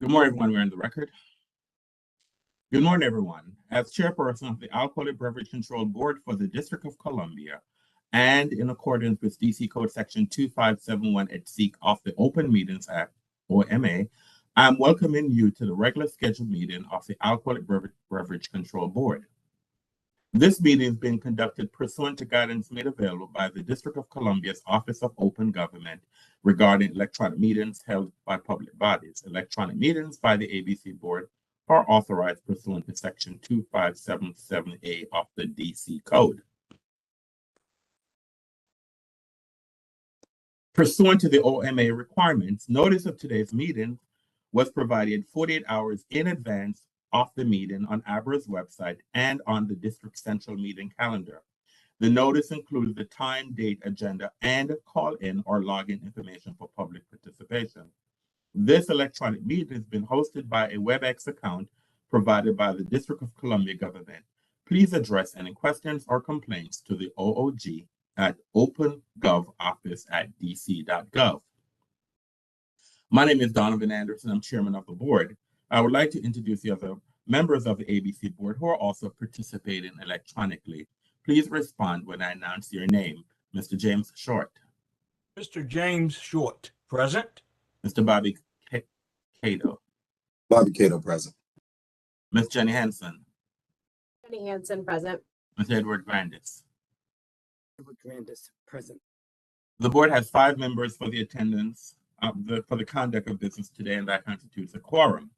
Good morning, everyone. We're on the record. Good morning, everyone. As chairperson of the Alcoholic Beverage Control Board for the District of Columbia, and in accordance with DC Code Section 2571 et seq. Of the Open Meetings Act, OMA, I'm welcoming you to the regular scheduled meeting of the Alcoholic Beverage Control Board. This meeting is being conducted pursuant to guidance made available by the District of Columbia's Office of Open Government regarding electronic meetings held by public bodies. Electronic meetings by the ABC Board are authorized pursuant to Section 2577A of the DC Code. Pursuant to the OMA requirements, notice of today's meeting was provided 48 hours in advance of the meeting on ABRA's website and on the district central meeting calendar. The notice includes the time, date, agenda, and call-in or login information for public participation. This electronic meeting has been hosted by a WebEx account provided by the District of Columbia government. Please address any questions or complaints to the OOG at opengovoffice@dc.gov. My name is Donovan Anderson. I'm chairman of the board. I would like to introduce the other members of the ABC board who are also participating electronically. Please respond when I announce your name. Mr. James Short. Mr. James Short, present. Mr. Bobby Cato. Bobby Cato, present. Ms. Jenny Hansen. Jenny Hansen, present. Mr. Edward Grandis. Edward Grandis, present. The board has 5 members for the attendance for the conduct of business today, and that constitutes a quorum.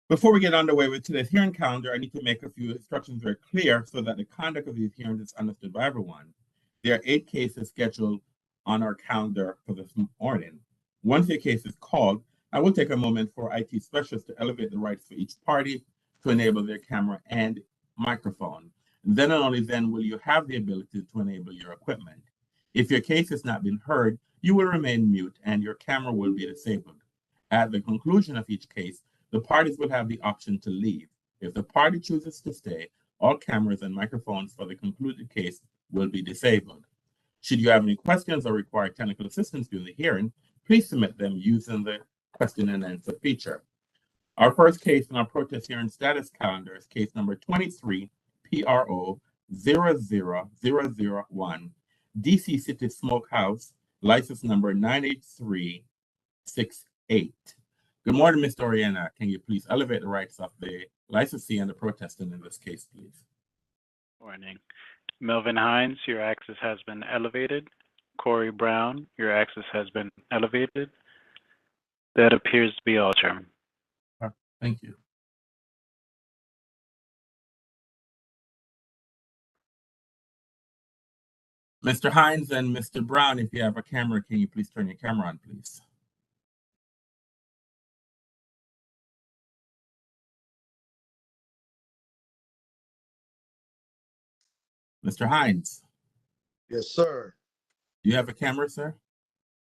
Before we get underway with today's hearing calendar, I need to make a few instructions very clear so that the conduct of these hearings is understood by everyone. There are 8 cases scheduled on our calendar for this morning. Once your case is called, I will take a moment for IT specialists to elevate the rights for each party to enable their camera and microphone. Then and only then will you have the ability to enable your equipment. If your case has not been heard, you will remain mute and your camera will be disabled. At the conclusion of each case, the parties will have the option to leave. If the party chooses to stay, all cameras and microphones for the concluded case will be disabled. Should you have any questions or require technical assistance during the hearing, please submit them using the question and answer feature. Our first case in our protest hearing status calendar is case number 23 PRO 00001, DC City Smokehouse, license number 98368. Good morning, Mr. Oriana. Can you please elevate the rights of the licensee and the protestant in this case, please? Morning. Melvin Hines, your access has been elevated. Corey Brown, your access has been elevated. That appears to be all, Chairman. Thank you. Mr. Hines and Mr. Brown, if you have a camera, can you please turn your camera on, please? Mr. Hines. Yes, sir. Do you have a camera, sir?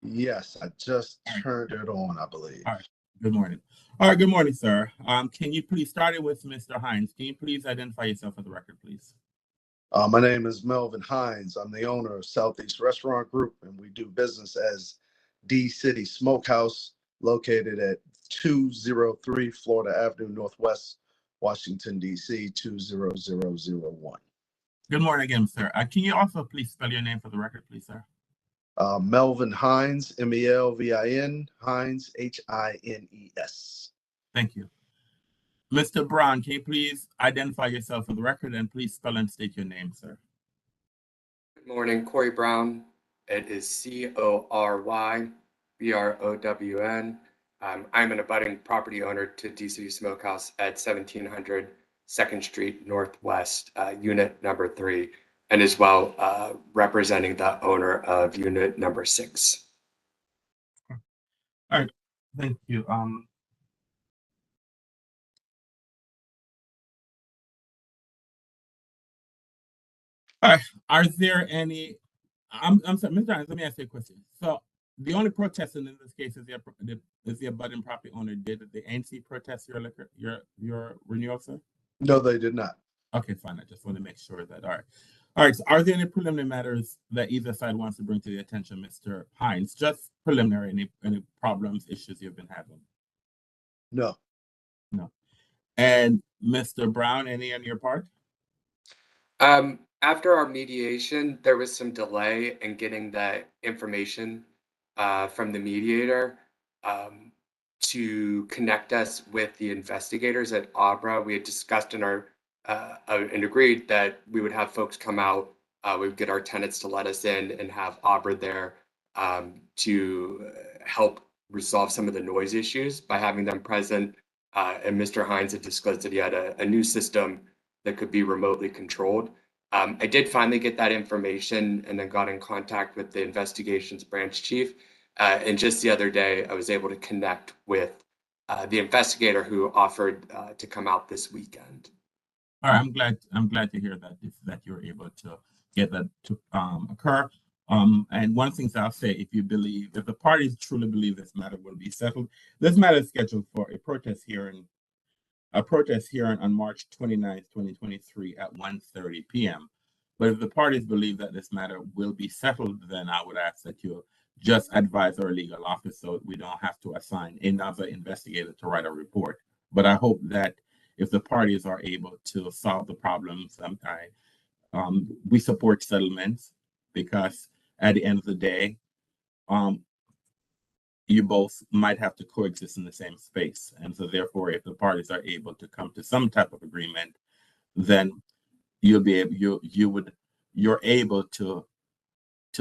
Yes, I just turned it on, I believe. All right. Good morning. All right. Good morning, sir. Can you please start it with Mr. Hines? Can you please identify yourself for the record, please? My name is Melvin Hines. I'm the owner of Southeast Restaurant Group, and we do business as D City Smokehouse, located at 203 Florida Avenue Northwest, Washington, D.C. 20001. Good morning again, sir. Can you also please spell your name for the record, please, sir? Melvin Hines, Melvin, Hines, Hines. Thank you. Mr. Brown, can you please identify yourself for the record and please spell and state your name, sir? Good morning, Corey Brown. It is CoryBrown. I'm an abutting property owner to DC Smokehouse at 1700 2nd Street Northwest, unit number 3, and as well representing the owner of unit number 6. All right, thank you. All right, are there any, I'm sorry, Mr. Hines, let me ask you a question. So the only protestant in this case is the abutting property owner. Did the ANC protest your renewal, sir? No, they did not. Okay, fine. I just want to make sure that, all right. So are there any preliminary matters that either side wants to bring to the attention, Mr. Hines? Just preliminary, any problems, issues you've been having? No. No. And Mr. Brown, any on your part? After our mediation, there was some delay in getting the information from the mediator to connect us with the investigators at ABRA. We had discussed in our and agreed that we would have folks come out. We would get our tenants to let us in and have ABRA there to help resolve some of the noise issues by having them present. And Mr. Hines had disclosed that he had a new system that could be remotely controlled. I did finally get that information and then got in contact with the investigations branch chief. And just the other day, I was able to connect with the investigator who offered to come out this weekend. All right, I'm glad to hear that you're able to get that to occur. And one of the things I'll say, if the parties truly believe this matter will be settled, this matter is scheduled for a protest hearing on March 29th, 2023 at 1:30 p.m. But if the parties believe that this matter will be settled, then I would ask that you just advise our legal office so we don't have to assign another investigator to write a report. But I hope that if the parties are able to solve the problems, we support settlements because at the end of the day, you both might have to coexist in the same space. And so therefore, if the parties are able to come to some type of agreement, then you're able to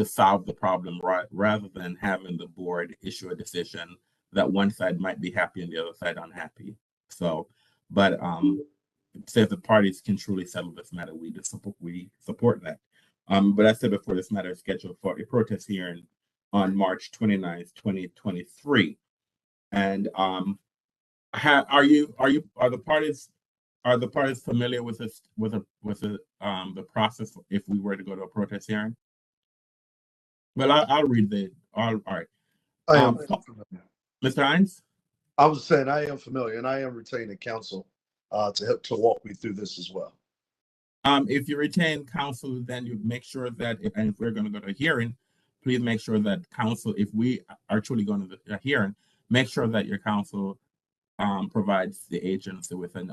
solve the problem rather than having the board issue a decision that one side might be happy and the other side unhappy. So, but say if the parties can truly settle this matter, we support that. But I said before, this matter is scheduled for a protest hearing on March 29th, 2023. And are the parties familiar with this the process if we were to go to a protest hearing? Well, I'll read all right. I am familiar. Mr. Hines? I was saying I am familiar, and I am retaining counsel to help to walk me through this as well. If you retain counsel, then you make sure that, and if we're going to go to a hearing, please make sure that counsel, if we are truly going to a hearing, make sure that your counsel provides the agency with a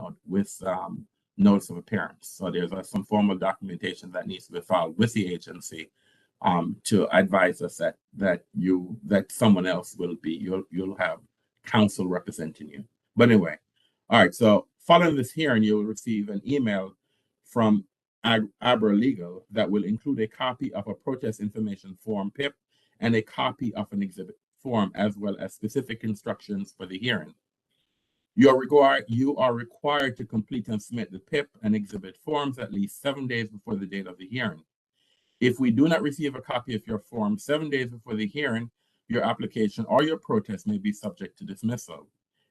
notice of appearance. So there's some form of documentation that needs to be filed with the agency to advise us that someone else you'll have counsel representing you. But anyway, all right. So following this hearing, you will receive an email from ABRA Legal that will include a copy of a protest information form PIP and a copy of an exhibit form, as well as specific instructions for the hearing. You are required to complete and submit the PIP and exhibit forms at least 7 days before the date of the hearing. If we do not receive a copy of your form 7 days before the hearing, your application or your protest may be subject to dismissal.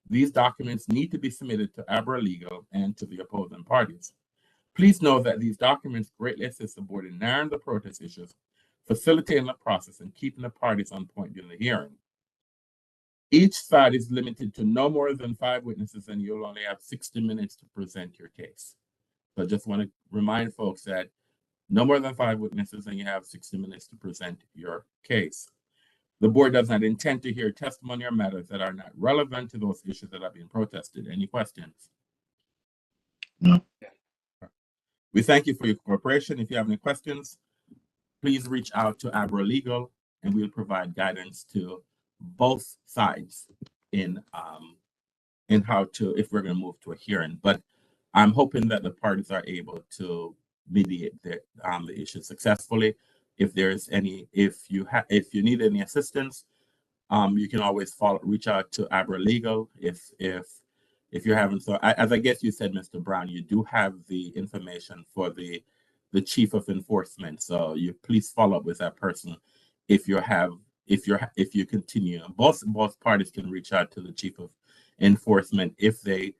These documents need to be submitted to ABRA Legal and to the opposing parties. Please know that these documents greatly assist the board in narrowing the protest issues, facilitating the process, and keeping the parties on point during the hearing. Each side is limited to no more than 5 witnesses, and you'll only have 60 minutes to present your case. So I just want to remind folks that no more than 5 witnesses, and you have 60 minutes to present your case. The board does not intend to hear testimony or matters that are not relevant to those issues that are being protested. Any questions? No. We thank you for your cooperation. If you have any questions, please reach out to ABRA Legal, and we'll provide guidance to both sides in how to, if we're going to move to a hearing. But I'm hoping that the parties are able to mediate the issue successfully. If you need any assistance, you can always reach out to ABRA Legal. If you're having, so as I guess you said, Mr. Brown, you do have the information for the chief of enforcement. So you please follow up with that person. If you continue, both parties can reach out to the chief of enforcement if they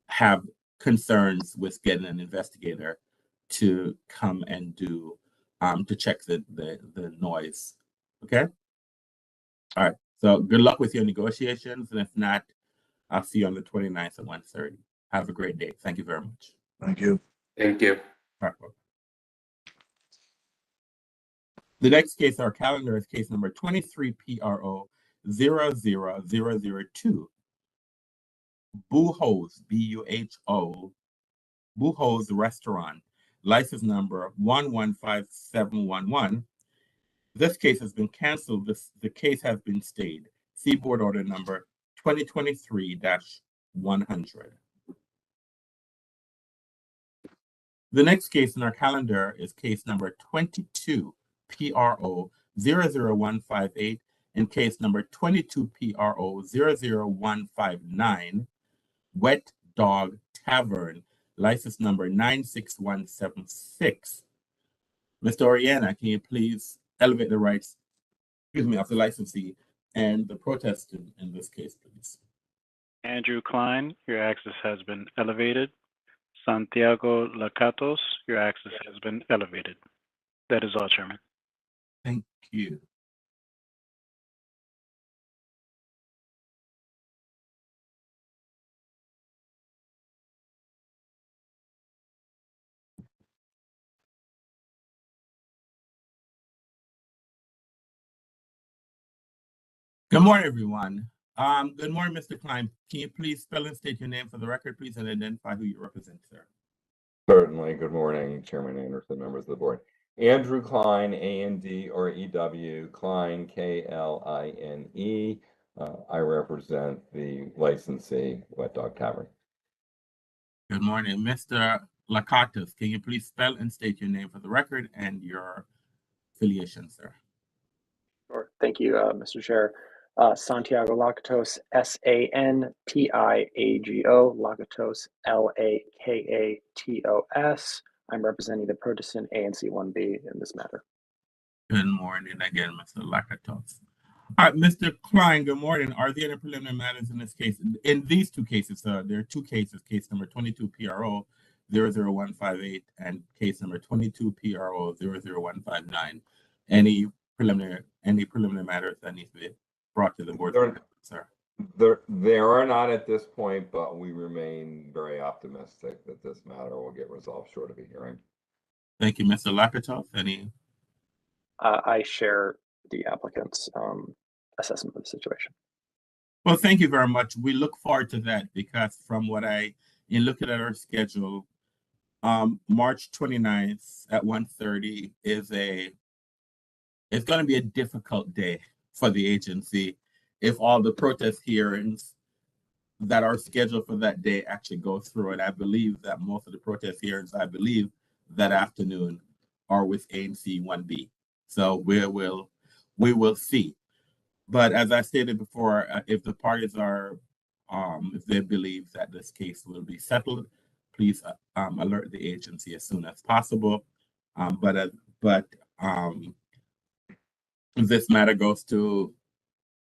have concerns with getting an investigator to come and do to check the noise. Okay. All right. So good luck with your negotiations, and if not, I'll see you on the 29th at 1:30. Have a great day. Thank you very much. Thank you. Thank you. All right. The next case on our calendar is case number 23 PRO 00002. Buho's, B-U-H-O, Buho's Restaurant, license number 115711. This case has been canceled. The case has been stayed. See board order number 2023-100. The next case in our calendar is case number 22 PRO 00158 and case number 22 PRO 00159, Wet Dog Tavern, license number 96176. Mr. Oriana, can you please elevate the rights, of the licensee and the protestant in this case, please? Andrew Klein, your access has been elevated. Santiago Lacatos, your access has been elevated. That is all, Chairman. Thank you. Good morning, everyone. Good morning, Mr. Klein. Can you please spell and state your name for the record, please, and identify who you represent, sir? Certainly. Good morning, Chairman Anderson, members of the board. Andrew Klein, A-N-D or E-W, Klein, K-L-I-N-E. I represent the licensee, Wet Dog Tavern. Good morning. Mr. Lakatos, can you please spell and state your name for the record and your affiliation, sir? Sure. Thank you, Mr. Chair. Santiago Lakatos, S-A-N-T-I-A-G-O, Lakatos, L-A-K-A-T-O-S. I'm representing the Protestant ANC 1B in this matter. Good morning again, Mr. Lakatos. All right, Mr. Klein, good morning. Are there any preliminary matters in this case? In these two cases, there are two cases, case number 22 PRO 00158 and case number 22 PRO 00159. Any preliminary matters that need to be brought to the board, sir? There are not at this point, but we remain very optimistic that this matter will get resolved short of a hearing. Thank you, Mr. Lakatos. Any? I share the applicant's assessment of the situation. Well, thank you very much. We look forward to that because from what in looking at our schedule, March 29th at 1:30 it's going to be a difficult day for the agency if all the protest hearings that are scheduled for that day actually go through. And I believe that most of the protest hearings, that afternoon are with ANC 1B. So we will see. But as I stated before, if the parties are, if they believe that this case will be settled, please alert the agency as soon as possible. This matter goes to,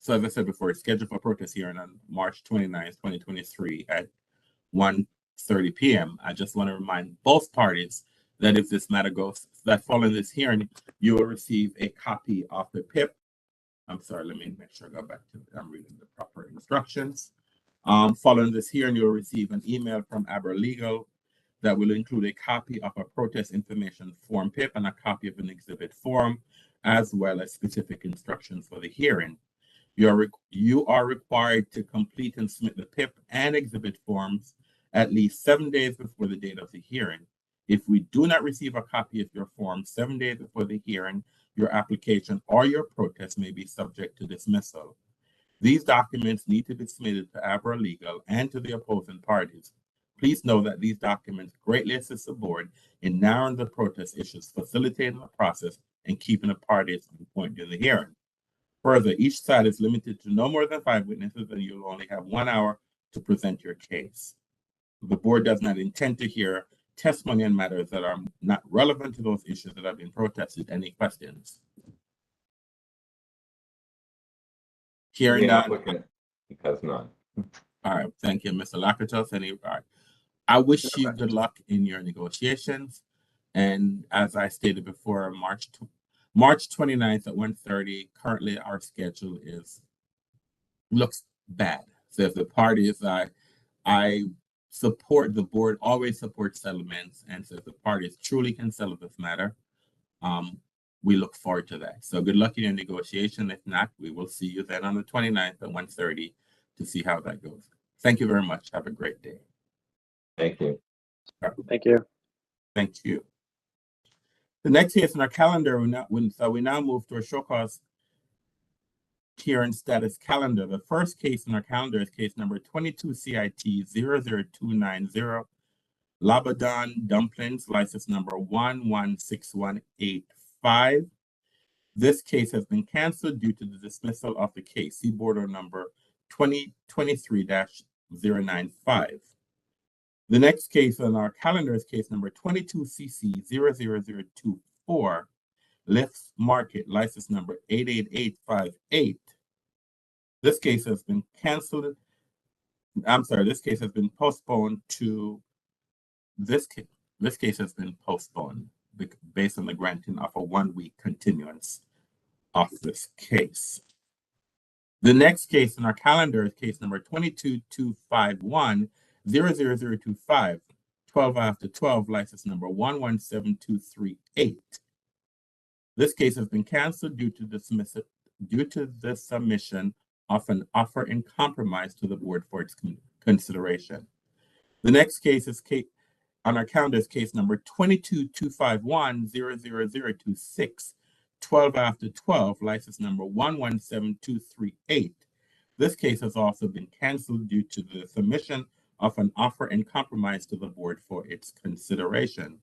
so as I said before, it's scheduled for protest hearing on March 29th, 2023 at 1:30 p.m. I just want to remind both parties that if this matter goes, that following this hearing, you will receive a copy of the PIP. I'm sorry, let me make sure I go back to, I'm reading the proper instructions. Following this hearing, you'll receive an email from ABRA Legal that will include a copy of a protest information form PIP and a copy of an exhibit form, as well as specific instructions for the hearing. You are required to complete and submit the PIP and exhibit forms at least 7 days before the date of the hearing. If we do not receive a copy of your form 7 days before the hearing, your application or your protest may be subject to dismissal. These documents need to be submitted to ABRA Legal and to the opposing parties. Please know that these documents greatly assist the board in narrowing the protest issues, facilitating the process, and keeping the parties on point during the hearing. Further, each side is limited to no more than 5 witnesses, and you'll only have 1 hour to present your case. The board does not intend to hear testimony on matters that are not relevant to those issues that have been protested. Any questions? Hearing none. The applicant has none. All right, thank you, Mr. Lakatos. All right. I wish you good luck in your negotiations. And as I stated before, March 29th at 1:30, currently our schedule looks bad. So if the parties, I support, the board always supports settlements, and so if the parties truly can settle this matter, we look forward to that. So good luck in your negotiation. If not, we will see you then on the 29th at 1:30 to see how that goes. Thank you very much. Have a great day. Thank you. Thank you. Thank you. The next case on our calendar, we now move to a show cause hearing status calendar. The first case on our calendar is case number 22 CIT 00290, Labadan Dumplings, license number 116185. This case has been canceled due to the dismissal of the case. See board order number 2023-095. The next case on our calendar is case number 22CC 00024, Lifts Market, license number 88858. This case has been canceled. This case has been postponed to this case. This case has been postponed based on the granting of a 1-week continuance of this case. The next case on our calendar is case number 22251 00025, 12 after 12, license number 117238. This case has been canceled due to the submission of an offer in compromise to the board for its consideration. The next case is on our calendar is case number 22251 00026, 12 after 12, license number 117238. This case has also been canceled due to the submission of an offer in compromise to the board for its consideration.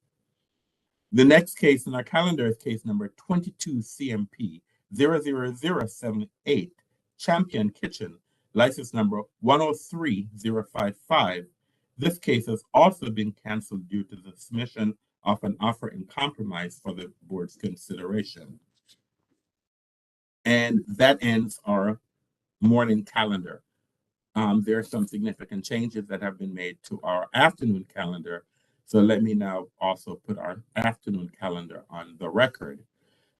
The next case on our calendar is case number 22 CMP 00078, Champion Kitchen, license number 103055. This case has also been canceled due to the submission of an offer in compromise for the board's consideration. And that ends our morning calendar. There are some significant changes that have been made to our afternoon calendar. So let me now also put our afternoon calendar on the record.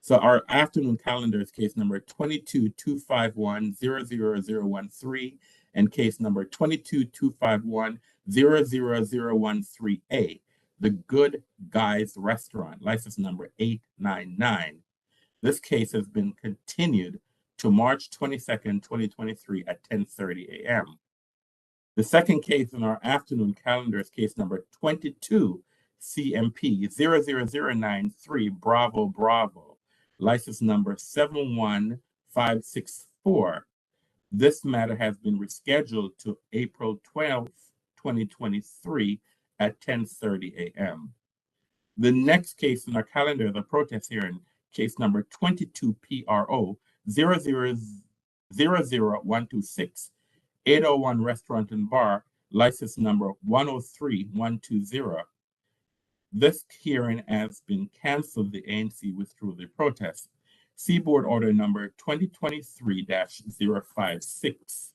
So our afternoon calendar is case number 22251 00013 and case number 22251 00013A, The Good Guys Restaurant, license number 899. This case has been continued to March 22nd, 2023 at 10:30 a.m. The second case on our afternoon calendar is case number 22 CMP 00093 Bravo Bravo, license number 71564. This matter has been rescheduled to April 12th, 2023 at 10:30 a.m. The next case on our calendar is a protest hearing, case number 22 PRO 000126, 801 Restaurant and Bar, license number 103120. This hearing has been canceled. The ANC withdrew the protest. See board order number 2023-056.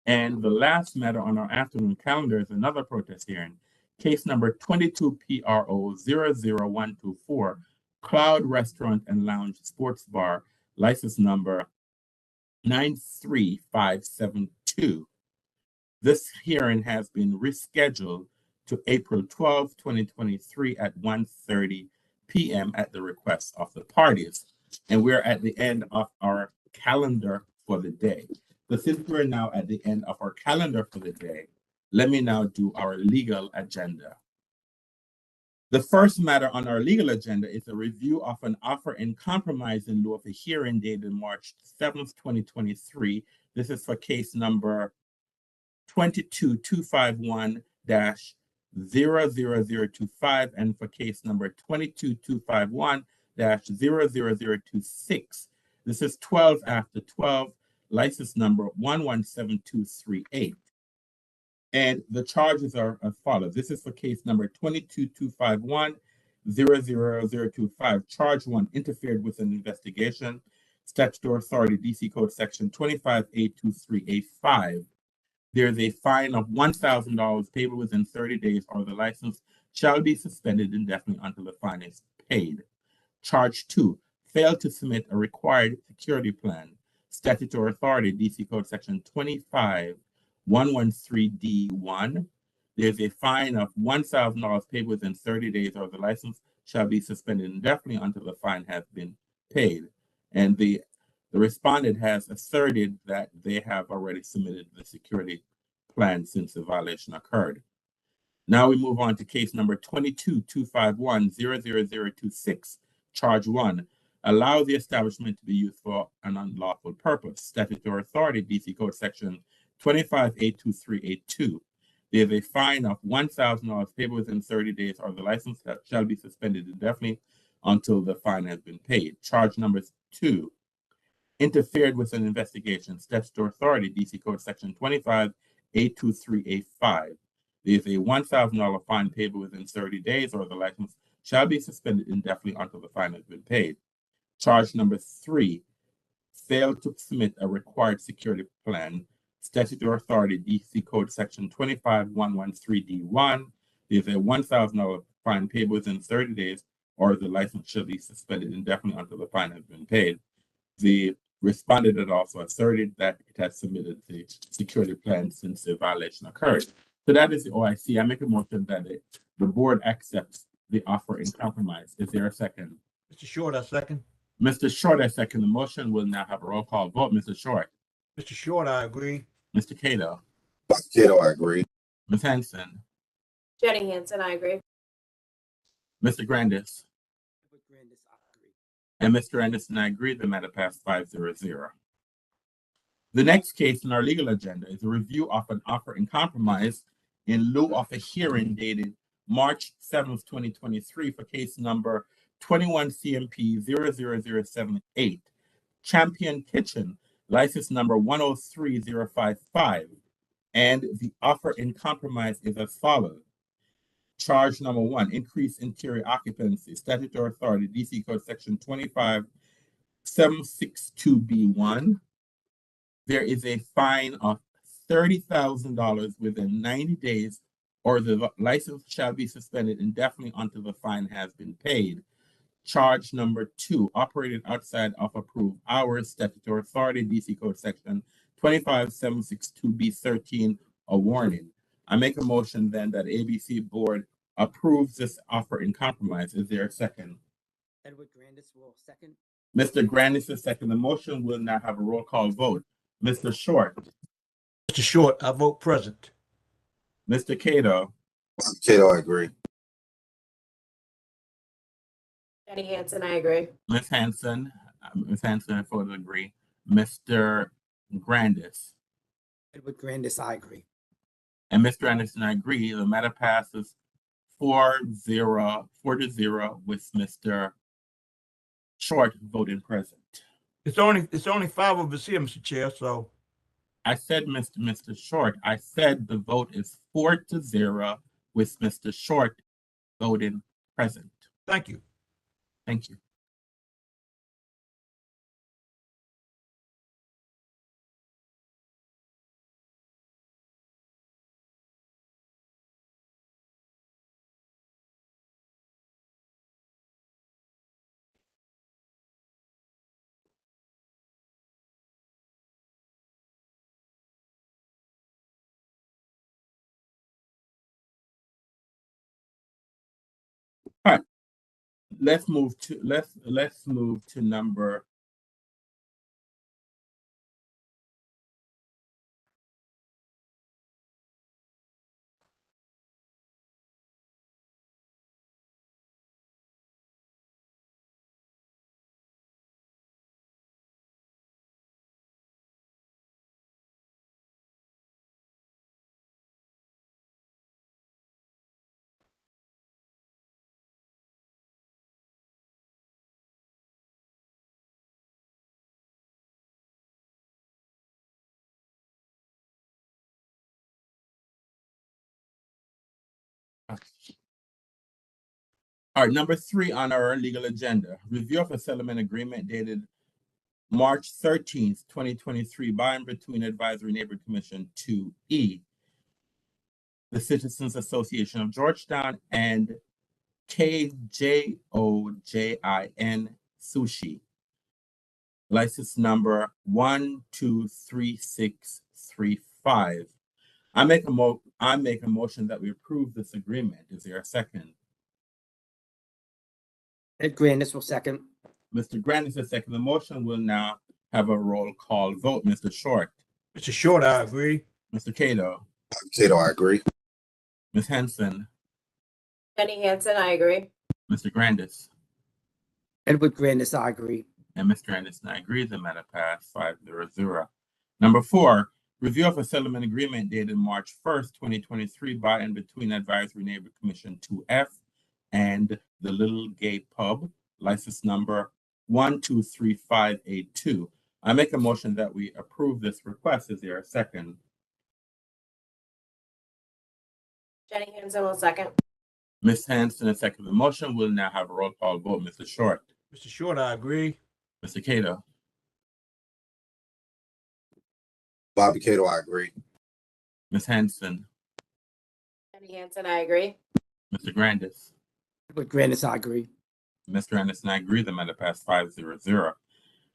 And the last matter on our afternoon calendar is another protest hearing, case number 22 PRO 00124, Cloud Restaurant and Lounge Sports Bar, license number 93572. This hearing has been rescheduled to April 12, 2023 at 1:30 p.m. at the request of the parties. And we're at the end of our calendar for the day. But since we're now at the end of our calendar for the day, let me now do our legal agenda. The first matter on our legal agenda is a review of an offer in compromise in lieu of a hearing dated March 7th, 2023. This is for case number 22251-00025 and for case number 22251-00026. This is 12 after 12, license number 117238. And the charges are as follows. This is for case number 22251-00025. Charge 1, interfered with an investigation. Statutory authority, DC Code section 25A23A5. There's a fine of $1,000 payable within 30 days, or the license shall be suspended indefinitely until the fine is paid. Charge 2, failed to submit a required security plan. Statutory authority, DC Code section 25113D1. There's a fine of $1,000 paid within 30 days, or the license shall be suspended indefinitely until the fine has been paid. And the respondent has asserted that they have already submitted the security plan since the violation occurred. Now we move on to case number 22-251-00026, charge 1. Allow the establishment to be used for an unlawful purpose. Statutory authority, DC Code Section 2582382. There is a fine of $1,000 payable within 30 days, or the license shall be suspended indefinitely until the fine has been paid. Charge number 2. Interfered with an investigation. Statutory authority, DC Code Section 2582385. There is a $1,000 fine payable within 30 days, or the license shall be suspended indefinitely until the fine has been paid. Charge number 3, failed to submit a required security plan. Statutory authority, DC Code Section 25113D1. There is a $1,000 fine payable within 30 days, or the license shall be suspended indefinitely until the fine has been paid. The respondent had also asserted that it has submitted the security plan since the violation occurred. So that is the OIC. I make a motion that the board accepts the offer in compromise. Is there a second? Mr. Short, I second. Mr. Short, I second the motion. We'll now have a roll call vote. Mr. Short. Mr. Short, I agree. Mr. Cato. Dr. Cato, I agree. Ms. Hanson. Jenny Hansen, I agree. Mr. Grandis. Edward Grandis, I agree. And Mr. Anderson, I agree. The matter passed 5-0. The next case in our legal agenda is a review of an offer in compromise in lieu of a hearing dated March 7th, 2023 for case number 21 CMP 00078, Champion Kitchen, license number 103055. And the offer in compromise is as follows. Charge number 1, increase interior occupancy. Statutory authority, DC Code Section 25762B1. There is a fine of $30,000 within 90 days, or the license shall be suspended indefinitely until the fine has been paid. Charge number 2, operated outside of approved hours. Statutory authority, DC Code Section 25762B13, a warning. I make a motion then that ABC Board approves this offer in compromise. Is there a second? Edward Grandis will second. Mr. Grandis is second. The motion will now have a roll call vote. Mr. Short. Mr. Short, I vote present. Mr. Cato. Dr. Cato, I agree. Jenny Hansen, I agree. Ms. Hanson, I fully agree. Mr. Grandis. Edward Grandis, I agree. And Mr. Anderson, I agree. The matter passes 4-0 with Mr. Short voting present. It's only 5 of us here, Mr. Chair, so. I said, Mr. Short, I said the vote is 4-0 with Mr. Short voting present. Thank you. Thank you. All right. Let's move to number all right, number 3 on our legal agenda, review of a settlement agreement dated March 13th, 2023 by and between Advisory Neighborhood Commission 2E, the Citizens Association of Georgetown, and KJOJIN Sushi, license number 123635. I make a motion that we approve this agreement. Is there a second? Ed Grandis will second. Mr. Grandis is second. The motion will now have a roll call vote. Mr. Short. Mr. Short, I agree. Mr. Cato. Cato, I agree. Ms. Henson, Jenny Hansen, I agree. Mr. Grandis, Edward Grandis, I agree. and Mr. Anderson, I agree. The matter passed 5-0. Number 4, review of a settlement agreement dated March 1st, 2023 by and between Advisory Neighborhood Commission 2F and the Little Gay Pub, license number 123582. I make a motion that we approve this request. Is there a second? Jenny Hansen will second. Ms. Hanson, a second the motion. We'll now have a roll call vote. Mr. Short, Mr. Short, I agree. Mr. Cato, Bobby Cato, I agree. Ms. Hanson, Jenny Hansen, I agree. Mr. Grandis, Edward Grandis, I agree. Mr. Anderson, I agree. The matter passed 5-0.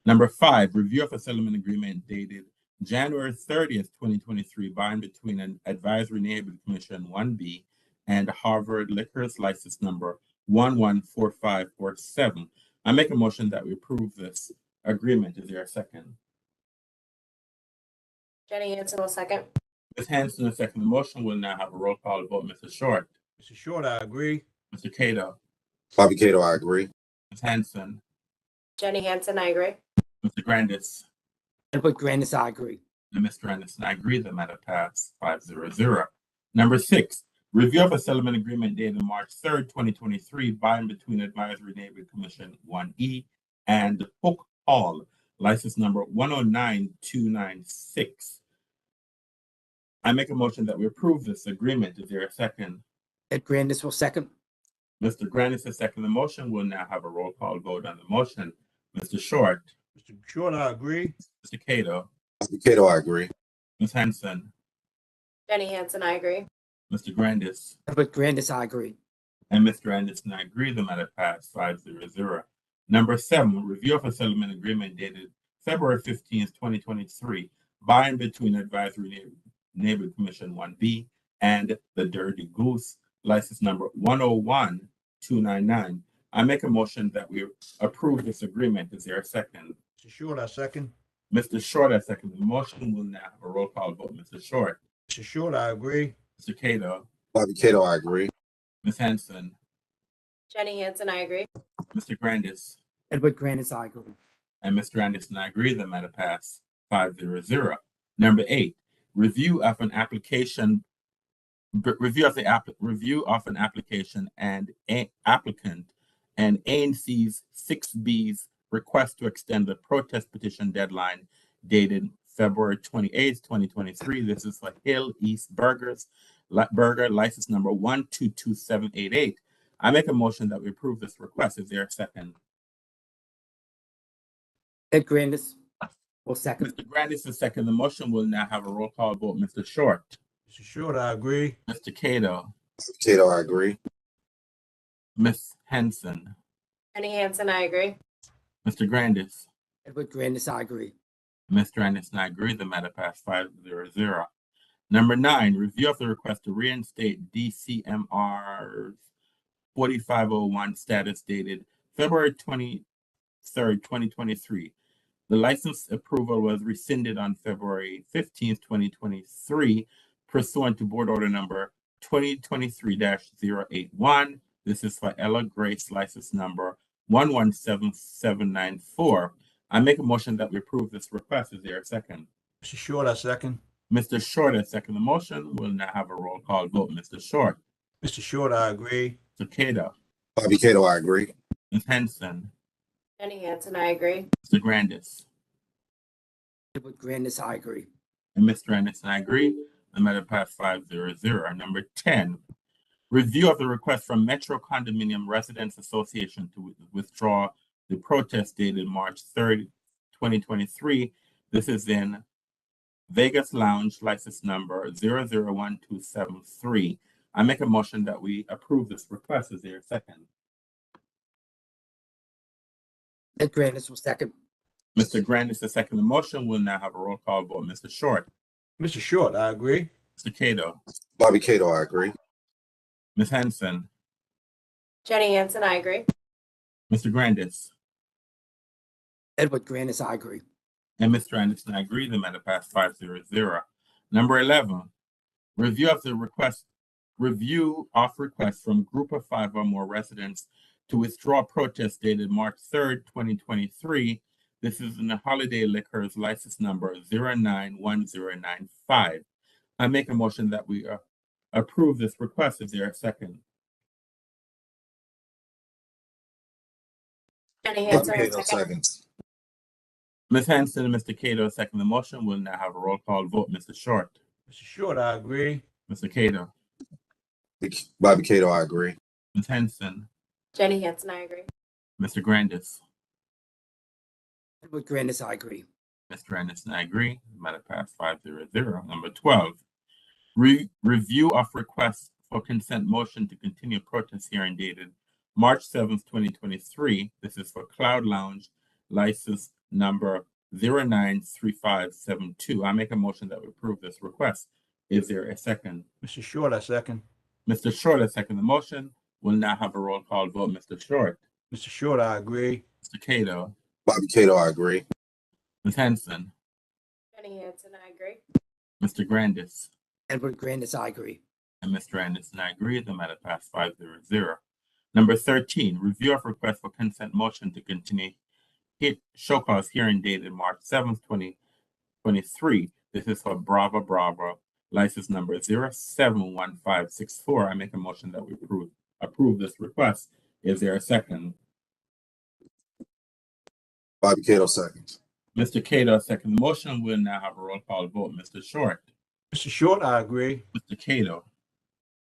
Number 5, review of a settlement agreement dated January 30th, 2023 by and between an Advisory Neighborhood Commission 1B and Harvard Liquors license number 114547. I make a motion that we approve this agreement. Is there a second? Jenny Hansen will second. Ms. Hanson, a second the motion. We'll now have a roll call vote. Mr. Short, Mr. Short, I agree. Mr. Cato, Bobby Cato, I agree. Ms. Hanson, Jenny Hansen, I agree. Mr. Grandis, Edward Grandis, I agree. and Mr. Anderson, I agree. The matter passed 5-0. Number 6, review of a settlement agreement dated March 3rd, 2023 by and between Advisory Neighborhood Commission 1E and Hook Hall, license number 109296. I make a motion that we approve this agreement. Is there a second? Ed Grandis will second. Mr. Grandis has seconded the motion. We'll now have a roll call vote on the motion. Mr. Short, Mr. Short, I agree. Mr. Cato, Bobby Cato, I agree. Ms. Hanson, Jenny Hansen, I agree. Mr. Grandis, Edward Grandis, I agree. and Mr. Anderson, I agree. The matter passed 5-0. Number 7, review of a settlement agreement dated February 15th, 2023 by and between Advisory Neighborhood Commission 1B and the Dirty Goose, license number 101299. I make a motion that we approve this agreement. Is there a second? Mr. Short, I second. Mr. Short has seconded the motion. We'll now have a roll call vote. Mr. Short, Mr. Short, I agree. Mr. Cato, Bobby Cato, I agree. Ms. Hanson, Jenny Hansen, I agree. Mr. Grandis, Edward Grandis, I agree. and Mr. Anderson, I agree. The matter passed 5-0. Number 8, review of an application and applicant and ANC's 6B's request to extend the protest petition deadline dated February 28th, 2023. This is for Hill East Burger, license number 122788. I make a motion that we approve this request. Is there a second? Ed Grandis will second. Mr. Grandis has seconded the motion. We'll now have a roll call vote. Mr. Short, Mr. Short, I agree. Mr. Cato, Bobby Cato, I agree. Ms. Henson, Jenny Hansen, I agree. Mr. Grandis, Edward Grandis, I agree. Mr. Anderson, I agree. The matter passed 5-0. Number 9, review of the request to reinstate DCMR's 4501 status dated February 23rd, 2023. The license approval was rescinded on February 15th, 2023, pursuant to Board Order Number 2023-081. This is for Ella Grace, license number 117794. I make a motion that we approve this request. Is there a second? Mr. Short, I second. Mr. Short has seconded the motion. We'll now have a roll call vote. Mr. Short, Mr. Short, I agree. Mr. Cato, Bobby Cato, I agree. Ms. Henson, Jenny Hansen, I agree. Mr. Grandis, Edward Grandis, I agree. and Mr. Anderson, I agree. The matter passed 5-0. Number 10, review of the request from Metro Condominium Residents Association to withdraw the protest dated March 3rd, 2023. This is in Vegas Lounge, license number 001273. I make a motion that we approve this request. Is there a second? Ed Grandis will second. Mr. Grandis has seconded the motion. We'll now have a roll call vote. Mr. Short, Mr. Short, I agree. Mr. Cato, Bobby Cato, I agree. Ms. Henson, Jenny Hansen, I agree. Mr. Grandis, Edward Grandis, I agree. and Mr. Anderson, I agree. The matter passed 5-0. Number 11, Review of requests from group of 5 or more residents to withdraw protest dated March 3rd, 2023. This is in the Holiday Liquors license number 091095. I make a motion that we approve this request. Is there a second? Jenny Bobby Hansen, Cato second. seconds. Ms. Hanson and Mr. Cato second the motion. We'll now have a roll call vote. Mr. Short, Mr. Short, I agree. Mr. Cato, Bobby Cato, I agree. Ms. Henson, Jenny Hansen, I agree. Mr. Grandis, Edward Grandis, I agree. Mr. Anderson, I agree. Matter passed 5-0. Number 12, review of requests for consent motion to continue protest hearing dated March 7th, 2023. This is for Cloud Lounge, license number 093572. I make a motion that we approve this request. Is there a second? Mr. Short, I second. Mr. Short, I second the motion. We'll now have a roll call vote. Mr. Short, Mr. Short, I agree. Mr. Cato, Bobby Cato, I agree. Ms. Henson, Jenny Hansen, I agree. Mr. Grandis, Edward Grandis, I agree. and Mr. Anderson, I agree. The matter passed 5-0. Number 13, review of request for consent motion to continue show cause hearing dated March 7th, 2023. This is for Bravo, license number 071564. I make a motion that we approve this request. Is there a second? Bobby Cato seconds. Mr. Cato, second the motion. We'll now have a roll call vote. Mr. Short, Mr. Short, I agree. Mr. Cato,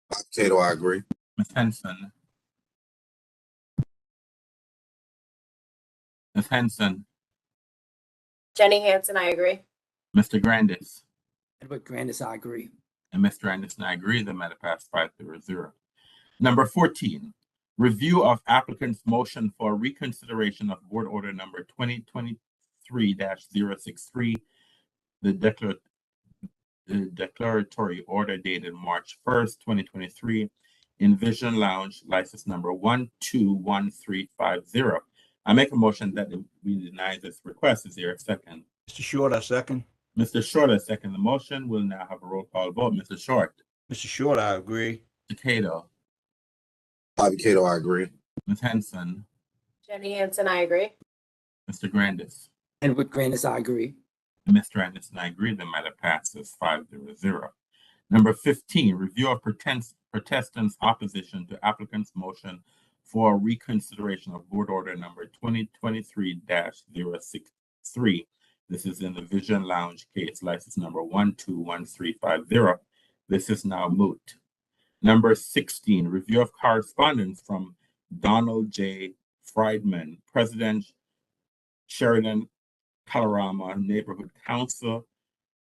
Bobby Cato, I agree. Ms. Henson, Ms. Henson, Jenny Hansen, I agree. Mr. Grandis, Edward Grandis, I agree. and Mr. Anderson, I agree. The matter passed 5-0. Number 14, review of applicant's motion for reconsideration of board order number 2023-063, the declaratory order dated March 1st, 2023, in Vision Lounge, license number 121350. I make a motion that we deny this request. Is there a second? Mr. Short, I second. Mr. Short, I second the motion. We'll now have a roll call vote. Mr. Short, Mr. Short, I agree. Mr. Cato, Bobby Cato, I agree. Ms. Henson, Jenny Hansen, I agree. Mr. Grandis, Edward Grandis, I agree. and Mr. Anderson, I agree. The matter passes 5-0. Number 15, review of protestants' opposition to applicant's motion for reconsideration of board order number 2023-063. This is in the Vision Lounge case, license number 121350. This is now moot. Number 16, review of correspondence from Donald J. Friedman, President, Sheridan, Colorama Neighborhood Council.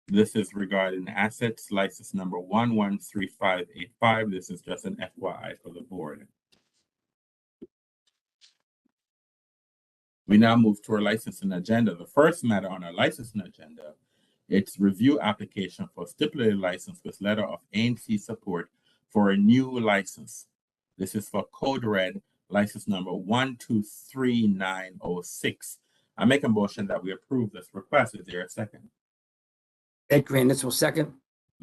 This is regarding assets, license number 113585. This is just an FYI for the board. We now move to our licensing agenda. The first matter on our licensing agenda, it's review application for stipulated license with letter of ANC support for a new license. This is for Code Red, license number 123906. I make a motion that we approve this request. Is there a second? Ed Grandis will second.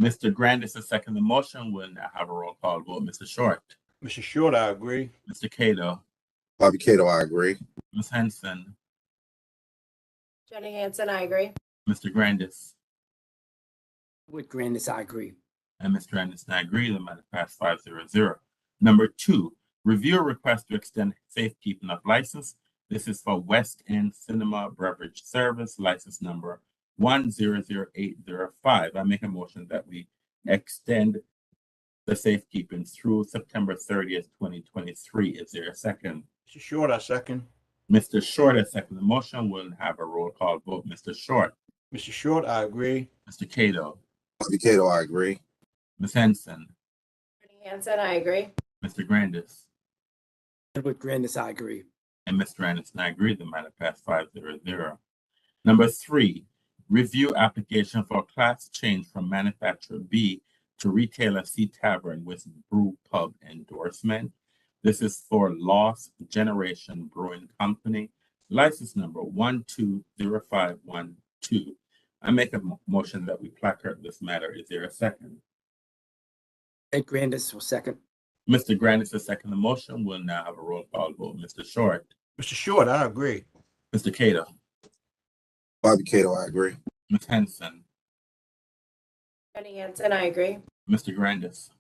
Mr. Grandis is second the motion. We'll now have a roll call vote. Mr. Short, Mr. Short, I agree. Mr. Cato, Bobby Cato, I agree. Ms. Henson, Jenny Hansen, I agree. Mr. Grandis, Edward Grandis, I agree. and Mr. Anderson, I agree. The matter passed 5-0. Number 2, review a request to extend safekeeping of license. This is for West End Cinema Beverage Service, license number 100805. I make a motion that we extend the safekeeping through September 30th, 2023. Is there a second? Mr. Short, I second. Mr. Short has seconded the motion. We'll have a roll call vote. Mr. Short, Mr. Short, I agree. Mr. Cato, Bobby Cato, I agree. Ms. Henson, Jenny Hansen, I agree. Mr. Grandis, Edward Grandis, I agree. and Mr. Anderson, I agree. The matter passed 5-0. Number 3, review application for class change from manufacturer B to retailer C Tavern with brew pub endorsement. This is for Lost Generation Brewing Company, license number 120512. I make a motion that we placard this matter. Is there a second? Ed Grandis will second. Mr. Grandis has seconded the motion. We'll now have a roll call vote. Mr. Short, Mr. Short, I agree. Mr. Cato, Bobby Cato, I agree. Ms. Henson, Jenny Hansen, I agree. Mr. Grandis,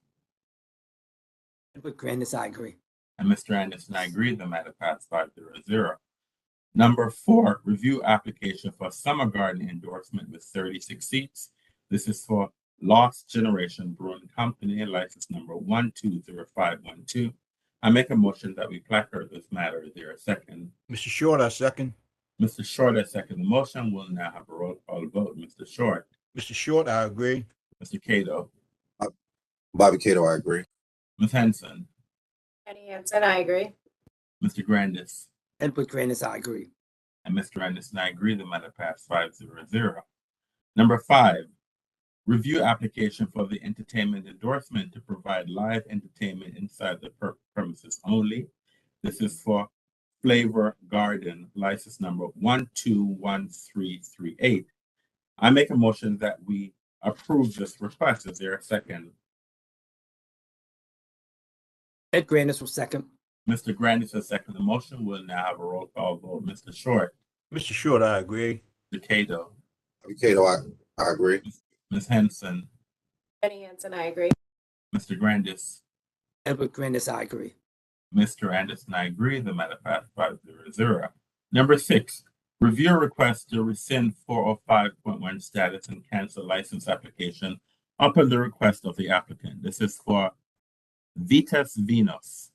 Edward Grandis, I agree. and Mr. Anderson, I agree. The matter passed 5-0. Number 4, review application for Summer Garden endorsement with 36 seats. This is for Lost Generation Brewing Company, license number 120512. I make a motion that we placard this matter. Is there a second? Mr. Short, I second. Mr. Short has seconded the motion. We'll now have a roll call vote. Mr. Short, Mr. Short, I agree. Mr. Cato, Bobby Cato, I agree. Ms. Henson, Jenny Hansen, I agree. Mr. Grandis, Edward Grandis, I agree. and Mr. Anderson, I agree. The matter passed 5-0. Number 5, review application for the entertainment endorsement to provide live entertainment inside the premises only. This is for Flavor Garden, license number 121338. I make a motion that we approve this request. Is there a second? Ed Grandis will second. Mr. Grandis has seconded the motion. We'll now have a roll call vote. Mr. Short, Mr. Short, I agree. Mr. Cato, Bobby Cato, I agree. Ms. Henson, Jenny Hansen, I agree. Mr. Grandis, Edward Grandis, I agree. Mr. Anderson, I agree. The matter passed 5-0. Number 6, review request to rescind 405.1 status and cancel license application upon the request of the applicant. This is for Vitas Venus,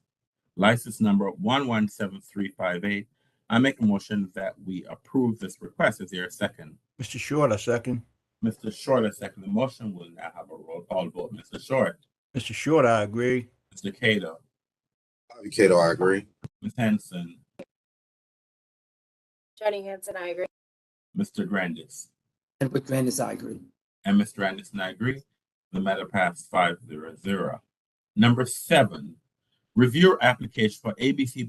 license number 117358. I make a motion that we approve this request. Is there a second? Mr. Short, I second. Mr. Short has seconded the motion. We'll now have a roll call vote. Mr. Short, Mr. Short, I agree. Mr. Cato, Bobby Cato, I agree. Ms. Henson, Jenny Hansen, I agree. Mr. Grandis, Edward Grandis, I agree. and Mr. Anderson, I agree. The matter passed 5-0. Number 7, review application for ABC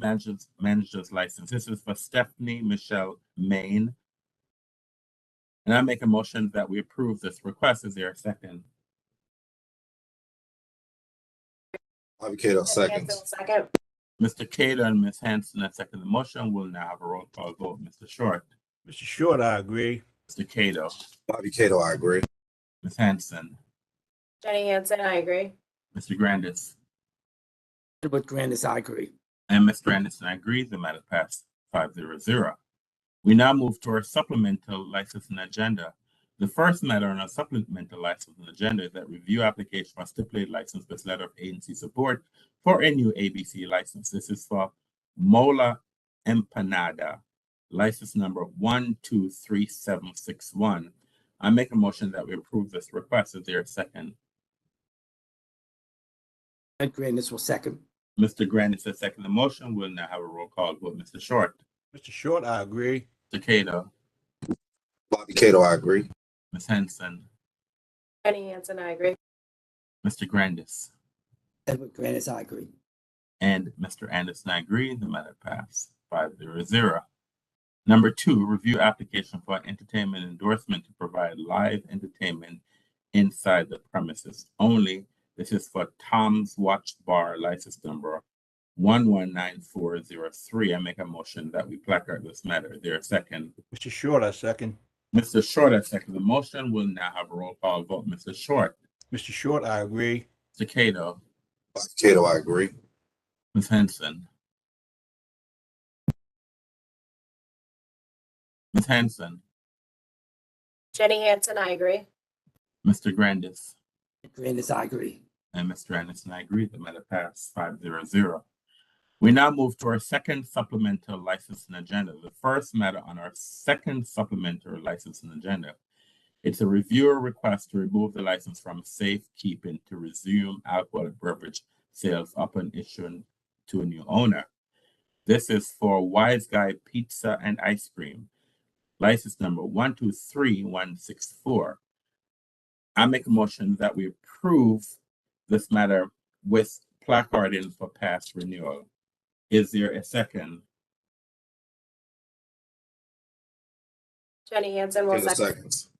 manager's license. This is for Stephanie Michelle Main. And I make a motion that we approve this request. Is there a second? Bobby Cato, Jenny Hansen seconds. will second. Mr. Cato and Ms. Hanson have seconded the motion. We'll now have a roll call vote. Mr. Short, Mr. Short, I agree. Mr. Cato, Bobby Cato, I agree. Ms. Hanson, Jenny Hansen, I agree. Mr. Grandis, Edward Grandis, I agree. and Mr. Anderson, I agree. The matter passed 5-0. We now move to our supplemental licensing agenda. The first matter on our supplemental licensing agenda is that review application for stipulated license with letter of agency support for a new ABC license. This is for Mola Empanada, license number 123761. I make a motion that we approve this request. Is there a second? Ed Grandis will second. Mr. Grandis has seconded the motion. We'll now have a roll call vote. Mr. Short, Mr. Short, I agree. Mr. Cato, Bobby Cato, I agree. Ms. Henson, Jenny Hansen, I agree. Mr. Grandis, Edward Grandis, I agree. and Mr. Anderson, I agree. The matter passed 5-0. Number 2, review application for entertainment endorsement to provide live entertainment inside the premises only. This is for Tom's Watch Bar, license number 119403. I make a motion that we placard this matter. Is there a second? Mr. Short, I second. Mr. Short has seconded the motion. We'll now have a roll call vote. Mr. Short, Mr. Short, I agree. Mr. Cato, Bobby Cato, I agree. Ms. Henson, Ms. Henson, Jenny Hansen, I agree. Mr. Grandis, Ed Grandis, I agree. and Mr. Anderson, I agree. The matter passed 5-0. We now move to our second supplemental licensing agenda. The first matter on our second supplementary licensing agenda. It's a reviewer request to remove the license from safekeeping to resume alcoholic beverage sales upon issuing to a new owner. This is for Wise Guy Pizza and Ice Cream, license number 123164. I make a motion that we approve this matter with placarding for past renewal. Is there a second? Jenny Hansen will Cato, second. seconds.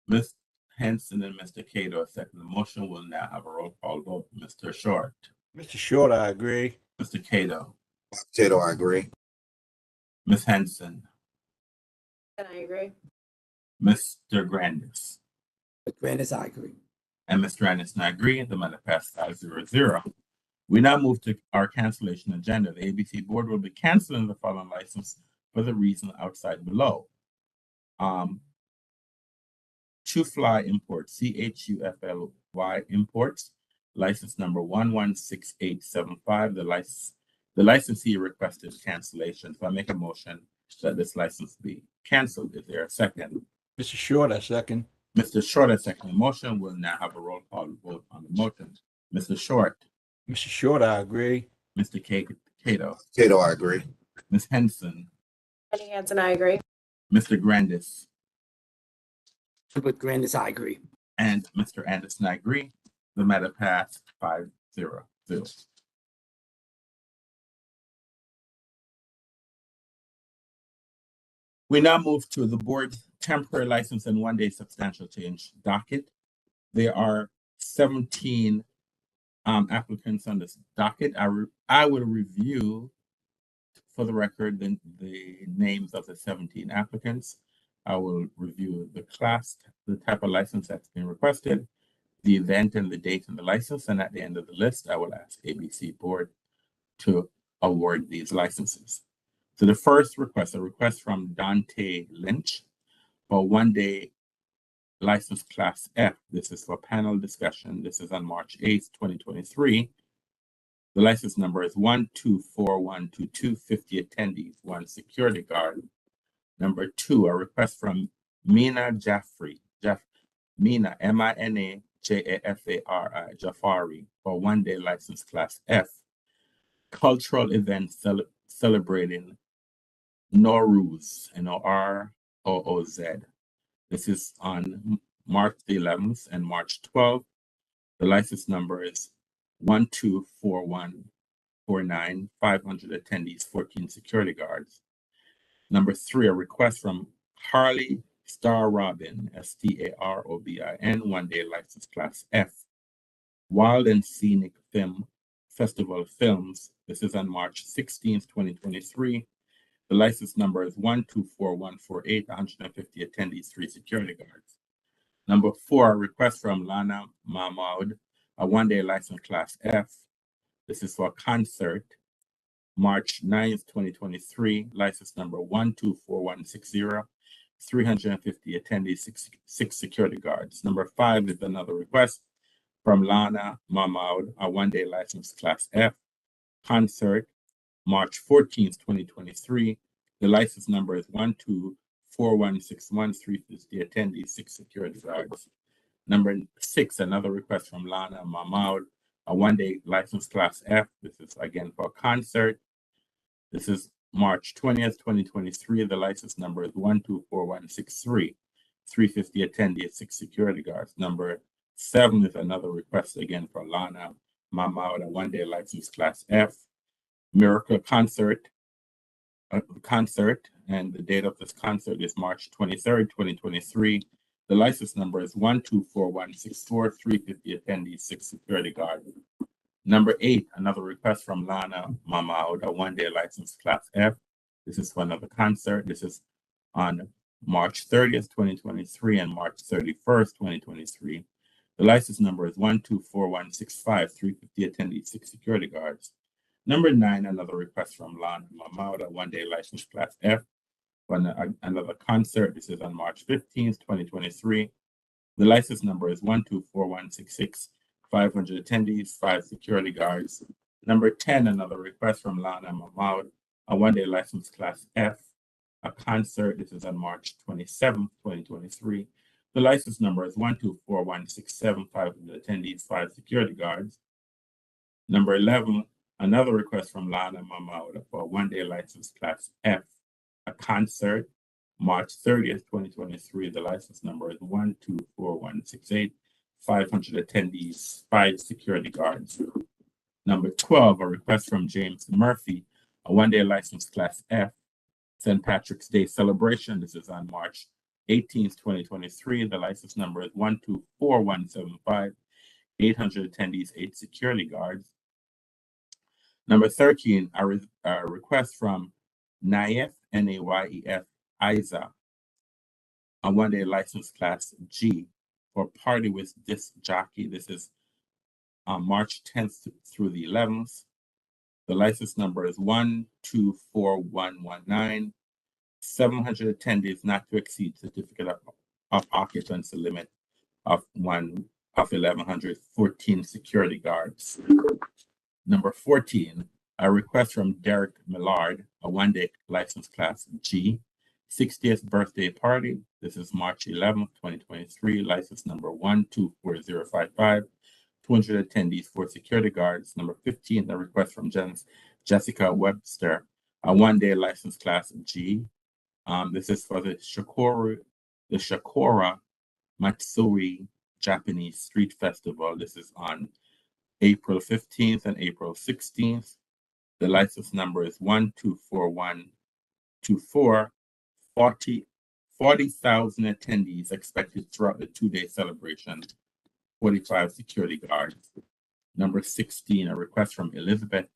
Ms. Henson and Mr. Cato second the motion. We'll now have a roll call vote. Mr. Short, Mr. Short, I agree. Mr. Cato, Bobby Cato, I agree. Ms. Henson, And I agree. Mr. Grandis, Grandis, I agree. and Mr. Anderson, I agree. The matter passed 5-0. We now move to our cancellation agenda. The ABC Board will be canceling the following license for the reason outside below. Chufly Imports, CHUFLY Imports, license number 116875. The licensee requested cancellation. So I make a motion that this license be canceled. Is there a second? Mr. Short, I second. Mr. Short, I second the motion. We'll now have a roll call vote on the motion. Mr. Short, Mr. Short, I agree. Mr. Cato, Cato, I agree. Ms. Henson, Jenny Hansen, I agree. Mr. Grandis, Edward Grandis, I agree. and Mr. Anderson, I agree. The matter passed 5-0. We now move to the board's temporary license and one-day substantial change docket. There are 17 applicants on this docket. I will review, for the record, the names of the 17 applicants. I will review the class, the type of license that's been requested, the event and the date and the license, and at the end of the list, I will ask ABC Board to award these licenses. So the first request, a request from Dante Lynch for one-day license class F. This is for panel discussion. This is on March 8th, 2023. The license number is 124122, 50 attendees, 1 security guard. Number 2, a request from Mina Jaffari, Mina, MINA JAFARI, Jafari, for one-day license class F. Cultural event celebrating Nowruz, NOROOZ. This is on March the 11th and March 12th. The license number is 124149, 500 attendees, 14 security guards. Number 3, a request from Harley Star Robin, STAROBIN, one-day license class F. Wild and Scenic Film Festival Films. This is on March 16th, 2023. The license number is 124148, 150 attendees, 3 security guards. Number 4, a request from Lana Mahmoud, a one-day license class F. This is for a concert, March 9th, 2023, license number 124160, 350 attendees, 6 security guards. Number 5 is another request from Lana Mahmoud, a one-day license class F, concert, March 14th, 2023. The license number is 124161, 350 attendees, 6 security guards. Number 6, another request from Lana Mahmoud, a one-day license class F. This is again for a concert. This is March 20th, 2023. The license number is 124163, 350 attendees, 6 security guards. Number 7 is another request again for Lana Mahmoud, a one-day license class F. Miracle concert, and the date of this concert is March 23rd, 2023. The license number is 124164, 350 attendees, 6 security guards. Number 8, another request from Lana Mahmoud, a one-day license class F. This is for another concert. This is on March 30th, 2023 and March 31st, 2023. The license number is 124165, 350 attendees, 6 security guards. Number 9, another request from Lana Mahmoud, a one-day license class F for another concert. This is on March 15th, 2023. The license number is 124166, 500 attendees, 5 security guards. Number 10, another request from Lana Mahmoud, a one-day license class F, a concert. This is on March 27th, 2023. The license number is 124167, 500 attendees, 5 security guards. Number 11, another request from Lana Mahmoud for a one-day license class F, a concert, March 30th, 2023. The license number is 124168, 500 attendees, 5 security guards. Number 12, a request from James Murphy, a one-day license class F, St. Patrick's Day celebration. This is on March 18th, 2023. The license number is 124175. 800 attendees, 8 security guards. Number 13, a request from NAYEF, N-A-Y-E-F, ISA, a one-day license class G for party with disc jockey. This is on March 10th through the 11th. The license number is 124119. 700 attendees, not to exceed certificate of occupancy limit of 1,114 security guards. Number 14, a request from Derek Millard, a one-day license class G, 60th birthday party. This is March 11th, 2023, license number 124055. 200 attendees, 4 security guards. Number 15, a request from Jessica Webster, a one-day license class G. This is for the Shakura Matsuri Japanese Street Festival. This is on April 15th and April 16th. The license number is 124124. 40,000 attendees expected throughout the 2-day celebration. 45 security guards. Number 16, a request from Elizabeth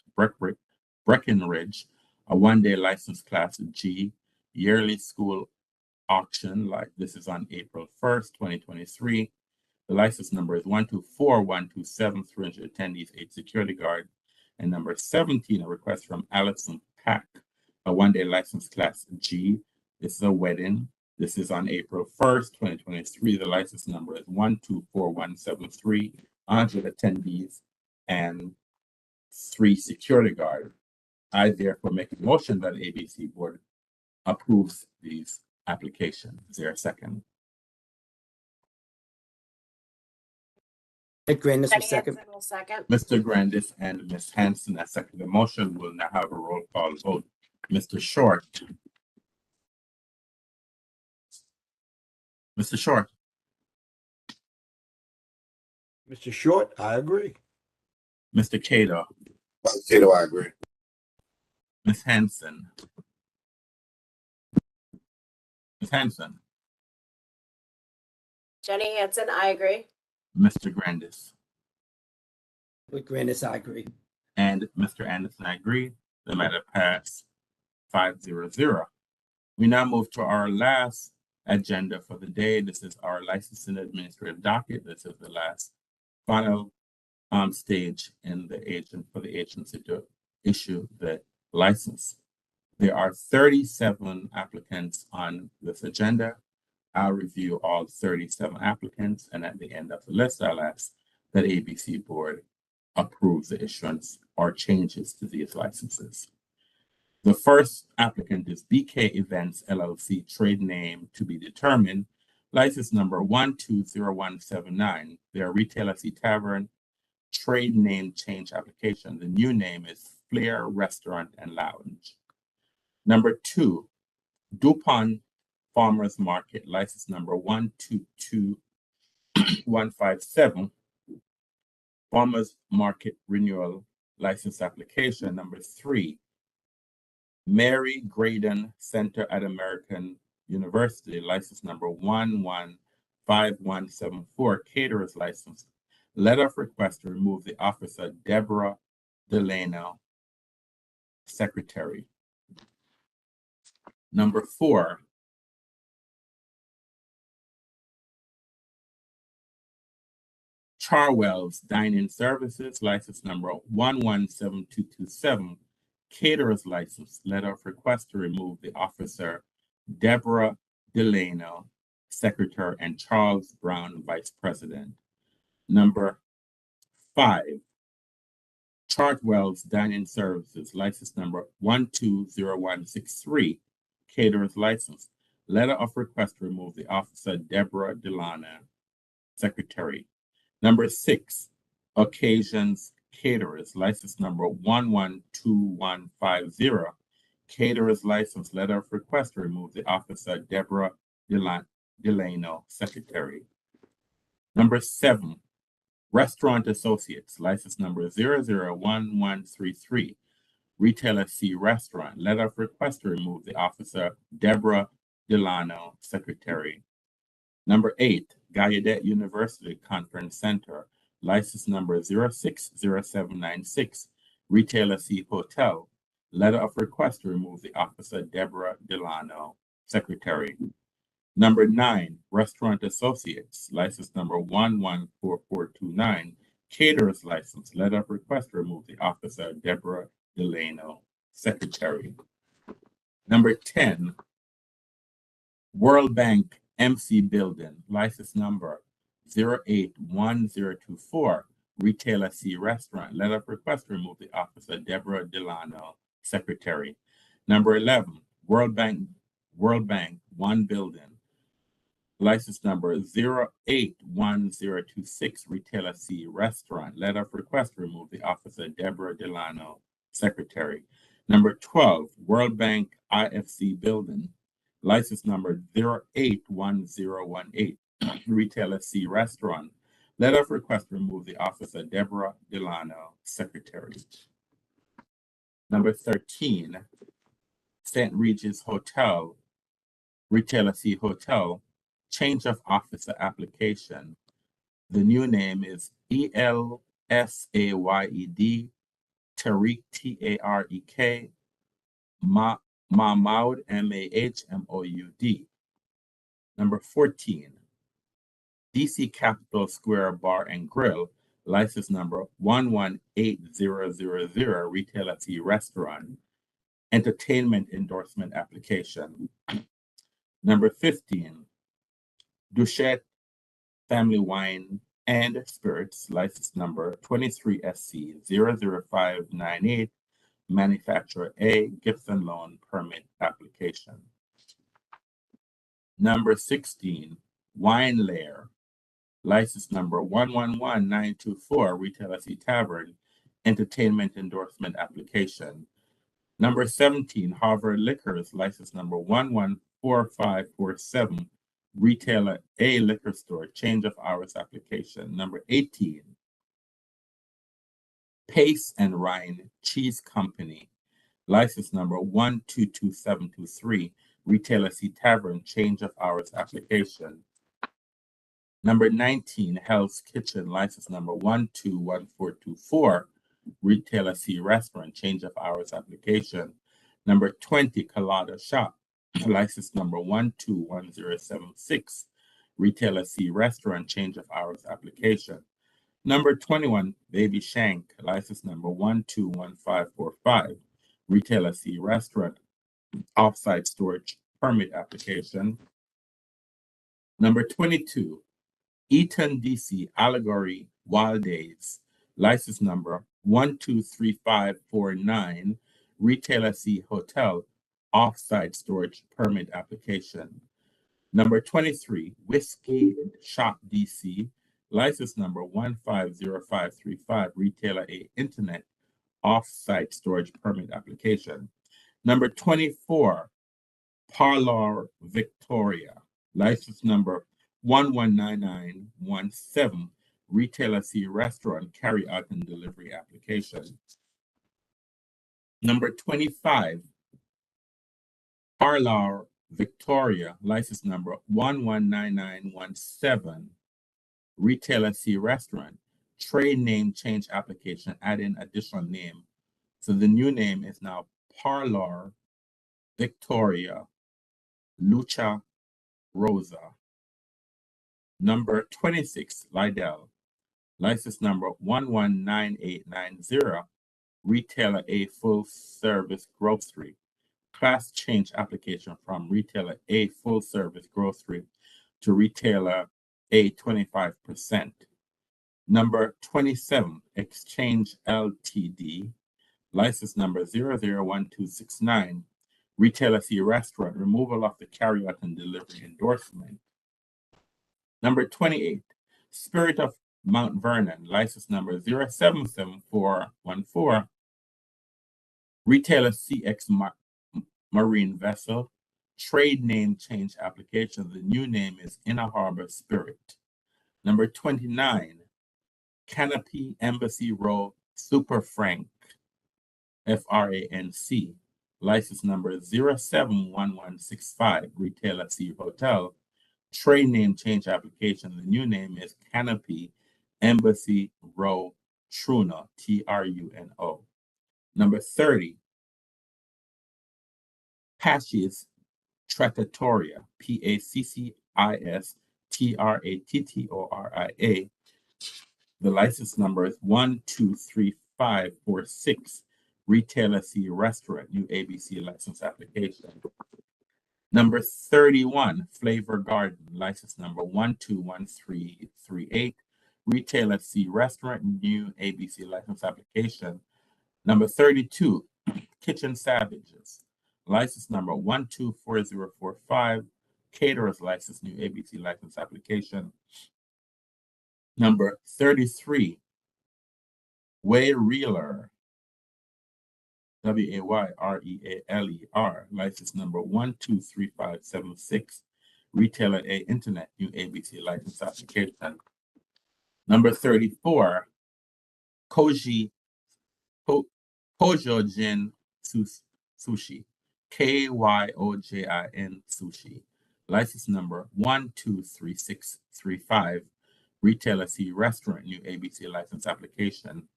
Breckenridge, a one-day license class G, yearly school auction. Like this is on April 1st, 2023. The license number is 124127, 300 attendees, 8 security guards. And number 17, a request from Allison Pack, a one-day license class G. This is a wedding. This is on April 1st, 2023. The license number is 124173, 100 attendees, and 3 security guards. I therefore make a motion that the ABC board approves these applications. Is there a second? Ed Grandis will Jenny second. Hansen will second. Mr. Grandis and Ms. Hanson, I second the motion. We'll now have a roll call vote. Mr. Short. Mr. Short. Mr. Short, I agree. Mr. Cato. Cato, I agree. Ms. Hanson. Ms. Hanson. Jenny Hansen, I agree. Mr. Grandis. With Grandis, I agree. And Mr. Anderson, I agree. The matter passed 5-0-0. We now move to our last agenda for the day. This is our licensing administrative docket. This is the last final stage in the agency to issue the license. There are 37 applicants on this agenda. I'll review all 37 applicants, and at the end of the list, I'll ask that ABC board approve the issuance or changes to these licenses. The first applicant is BK Events LLC, trade name to be determined, license number 120179. Their Retail FC Tavern, trade name change application. The new name is Flair Restaurant and Lounge. Number 2, DuPont Farmers Market, license number 122157. Farmers Market Renewal License Application. Number 3, Mary Graydon Center at American University, license number 115174, Caterers License. Letter of request to remove the officer Deborah Delano, Secretary. Number 4, Charwell's Dining Services, license number 117227, Caterers License. Letter of request to remove the officer Deborah Delano, Secretary, and Charles Brown, Vice President. Number 5, Chartwell's Dining Services, license number 120163, Caterers License. Letter of request to remove the officer Deborah Delano, Secretary. Number 6, Occasions Caterers, license number 112150, Caterers License. Letter of request to remove the officer Deborah Delano, Secretary. Number 7, Restaurant Associates, license number 001133, Retailer C Restaurant. Letter of request to remove the officer Deborah Delano, Secretary. Number 8, Gallaudet University Conference Center, license number 060796, Retailer C Hotel. Letter of request to remove the officer Deborah Delano, Secretary. Number 9, Restaurant Associates, license number 114429, Caterers License. Letter of request to remove the officer Deborah Delano, Secretary. Number 10, World Bank MC Building, license number 081024, Retailer C Restaurant. Letter of request to remove the officer Deborah Delano, Secretary. Number 11, World Bank 1 Building, license number 081026, Retailer C Restaurant. Letter of request to remove the officer Deborah Delano, Secretary. Number 12, World Bank IFC Building, license number 081018, Retailer C Restaurant. Letter of request to remove the officer Deborah Delano, Secretary. Number 13, St. Regis Hotel, Retailer C Hotel, change of officer application. The new name is ELSAYED Tariq TAREK Mahmoud MAHMOUD. Number 14, DC Capitol Square Bar and Grill, license number 118000, Retailer C Restaurant, entertainment endorsement application. Number 15, Duchette Family Wine and Spirits, license number 23SC00598, manufacturer A, Gibson Loan Permit application. Number 16, Wine Lair, license number 111924, Retailer C Tavern, entertainment endorsement application. Number 17, Harvard Liquors, license number 114547, Retailer A Liquor Store, change of hours application. Number 18, Pace and Rhine Cheese Company, license number 122723, Retailer C Tavern, change of hours application. Number 19, Hell's Kitchen, license number 121424, Retailer C Restaurant, change of hours application. Number 20, Colada Shop, license number 121076, Retailer C Restaurant, change of hours application. Number 21, Baby Shank, license number 121545, Retailer C Restaurant, offsite storage permit application. Number 22, Eaton DC Allegory Wild Days, license number 123549, Retailer C Hotel, offsite storage permit application. Number 23, Whiskey Shop DC, license number 150535, Retailer A Internet, offsite storage permit application. Number 24, Parlor Victoria, license number 119917, Retailer C Restaurant, carry out and delivery application. Number 25, Parlor Victoria, license number 119917, Retailer C Restaurant, trade name change application, adding additional name. So the new name is now Parlor Victoria Lucha Rosa. Number 26, Lidell, license number 119890, Retailer A Full Service Grocery, class change application from Retailer A Full Service Grocery to Retailer A 25%. Number 27, Exchange Ltd, license number 001269, Retailer C Restaurant, removal of the carryout and delivery endorsement. Number 28, Spirit of Mount Vernon, license number 077414, Retailer CX Marine Vessel, trade name change application. The new name is Inner Harbor Spirit. Number 29, Canopy Embassy Row Super Frank, FRANC, license number 071165, Retail at Sea Hotel. Trade name change application. The new name is Canopy Embassy Row Truno, Truno. Number 30, Patches Trattoria, Paccis Trattoria. The license number is 123546. Retailer C Restaurant, new ABC license application. Number 31, Flavor Garden, license number 121338. Retailer C Restaurant, new ABC license application. Number 32, Kitchen Savages, license number 124045. Caterers license, new ABC license application. Number 33, Way Reeler, Wayrealer, license number 123576. Retailer A Internet, new ABC license application. Number 34, Kojo Jin Sushi, Kyojin Sushi, license number 123635. Retailer C Restaurant, new ABC license application.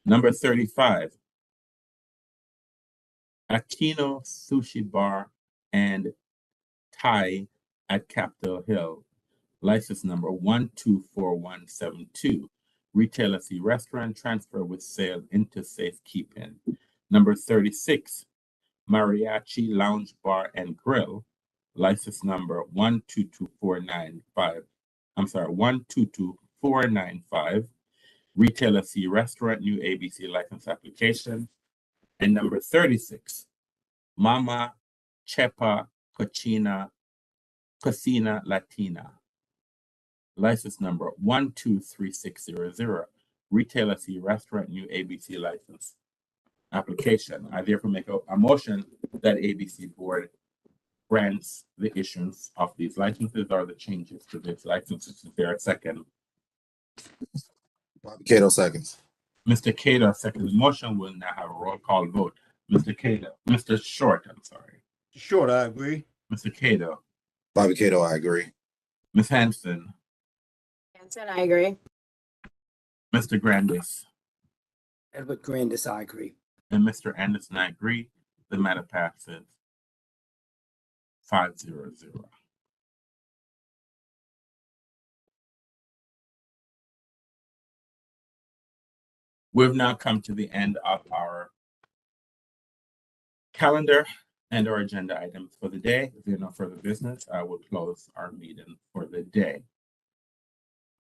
Number 35, Aquino Sushi Bar and Thai at Capitol Hill, license number 124172. Retailer C Restaurant, transfer with sale into safekeeping. Number 36, Mariachi Lounge Bar and Grill, license number 122495. 122495. Retailer C Restaurant, new ABC license application. And number 36, Mama Chepa Cocina Latina, license number 123600. Retailer C Restaurant, new ABC license application. I therefore make a motion that ABC Board grants the issuance of these licenses or the changes to these licenses. Is there a second? Cato seconds. Mr. Cato seconds the motion. Will now have a roll call vote. Mr. Cato, Mr. Short, I'm sorry. Short, I agree. Mr. Cato, Bobby Cato, I agree. Ms. Hanson, Hanson, I agree. Mr. Grandis, Edward Grandis, I agree. and Mr. Anderson, I agree. The matter passes 5-0-0. We've now come to the end of our calendar and our agenda items for the day. If there are no further business, I will close our meeting for the day.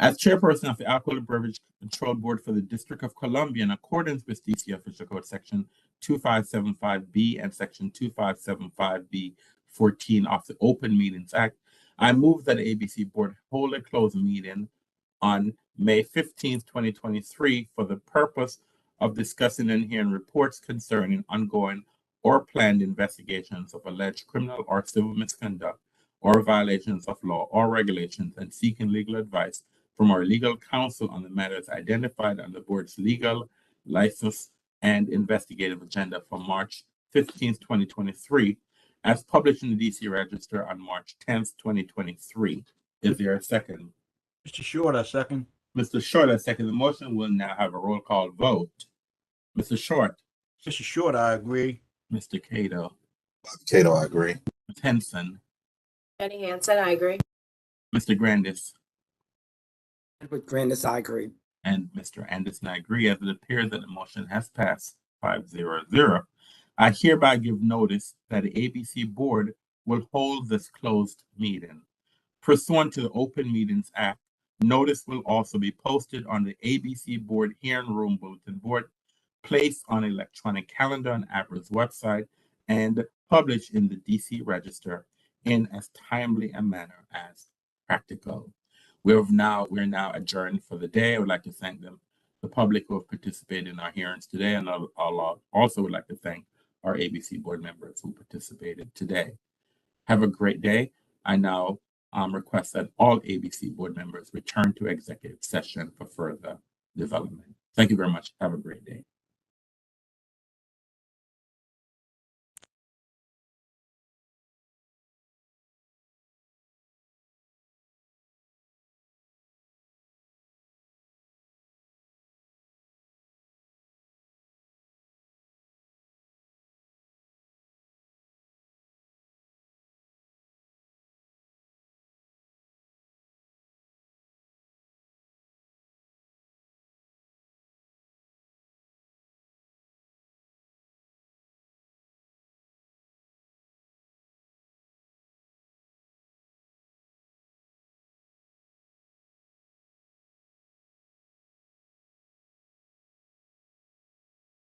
As chairperson of the Alcoholic Beverage Control Board for the District of Columbia, in accordance with DC Official Code Section 2575B and Section 2575B14 of the Open Meetings Act, I move that the ABC Board hold a closed meeting on May 15th, 2023 for the purpose of discussing and hearing reports concerning ongoing or planned investigations of alleged criminal or civil misconduct or violations of law or regulations, and seeking legal advice from our legal counsel on the matters identified on the board's legal, license, and investigative agenda for March 15th, 2023, as published in the DC Register on March 10th, 2023. Is there a second? Mr. Short, I second. Mr. Short, I second the motion. We'll now have a roll call vote. Mr. Short, Mr. Short, I agree. Mr. Cato, Bobby Cato, I agree. Ms. Henson, Jenny Hansen, I agree. Mr. Grandis, Edward Grandis, I agree. and Mr. Anderson, I agree, as it appears that the motion has passed 5-0-0. I hereby give notice that the ABC Board will hold this closed meeting. Pursuant to the Open Meetings Act, notice will also be posted on the ABC Board Hearing Room Bulletin Board, placed on electronic calendar on ABRA's website, and published in the DC Register in as timely a manner as practical. We're now adjourned for the day. I would like to thank the public who have participated in our hearings today, and I'll also would like to thank our ABC Board members who participated today. Have a great day. I now request that all ABC Board members return to executive session for further development. Thank you very much. Have a great day.